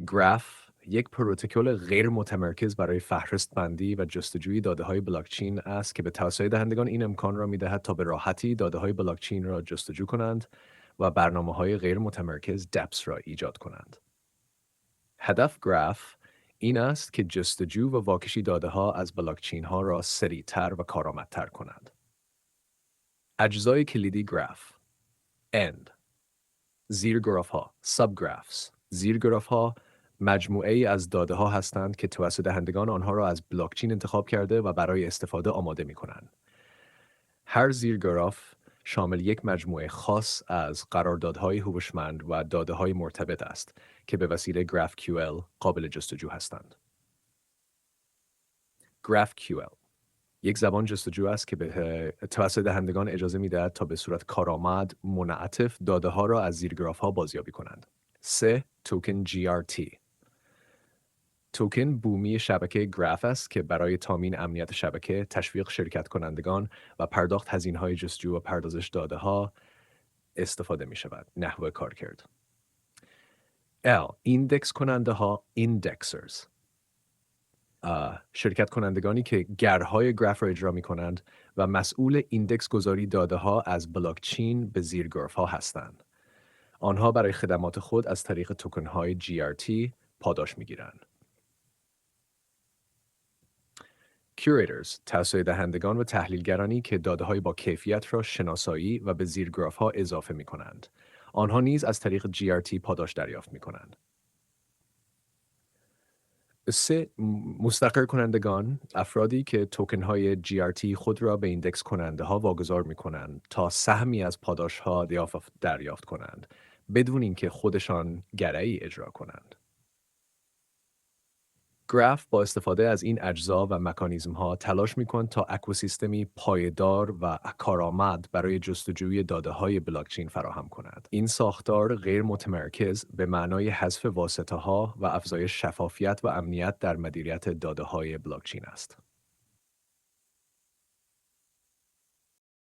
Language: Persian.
گراف یک پروتکل غیر متمرکز برای فهرست بندی و جستجوی داده‌های بلاکچین است که به توسعه دهندگان این امکان را می‌دهد تا به راحتی داده‌های بلاکچین را جستجو کنند و برنامه‌های غیر متمرکز DApps را ایجاد کنند. هدف گراف این است که جستجو و واکشی داده‌ها از بلاکچین‌ها را سریع‌تر و کارآمدتر کند. اجزای کلیدی گراف: end، زیرگراف‌ها subgraphs. زیرگراف‌ها مجموعه ای از داده ها هستند که توسط دهندگان آنها را از بلاکچین انتخاب کرده و برای استفاده آماده می کنند. هر زیرگراف شامل یک مجموعه خاص از قراردادهای هوشمند و داده های مرتبط است که به وسیله GraphQL قابل جستجو هستند. GraphQL یک زبان جستجو است که به توسط دهندگان اجازه می دهد تا به صورت کارآمد منعطف داده ها را از زیرگراف ها بازیابی کنند. 3. توکن GRT. توکن بومی شبکه گراف است که برای تامین امنیت شبکه، تشویق شرکت کنندگان و پرداخت هزینه‌های جستجو و پردازش داده ها استفاده می شود. نحوه کارکرد: L. ایندکس کننده ها indexers. شرکت کنندگانی که گرهای گراف را اجرا می کنند و مسئول ایندکس گذاری داده ها از بلاکچین به زیرگراف ها هستند. آنها برای خدمات خود از طریق توکن های GRT پاداش می گیرند. Curators، توسعه دهندگان و تحلیلگرانی که داده‌های با کیفیت را شناسایی و به زیرگراف‌ها اضافه می‌کنند. آنها نیز از طریق GRT پاداش دریافت می‌کنند. 3. مستقر کنندگان، افرادی که توکن‌های GRT خود را به ایندکس کننده‌ها واگذار می‌کنند تا سهمی از پاداش‌ها دریافت کنند، بدون اینکه خودشان گره‌ای اجرا کنند. گراف با استفاده از این اجزا و مکانیزم ها تلاش می‌کند تا اکوسیستمی پایدار و کارآمد برای جستجوی داده های بلاکچین فراهم کند. این ساختار غیر متمرکز به معنای حذف واسطه ها و افزایش شفافیت و امنیت در مدیریت داده های بلاکچین است.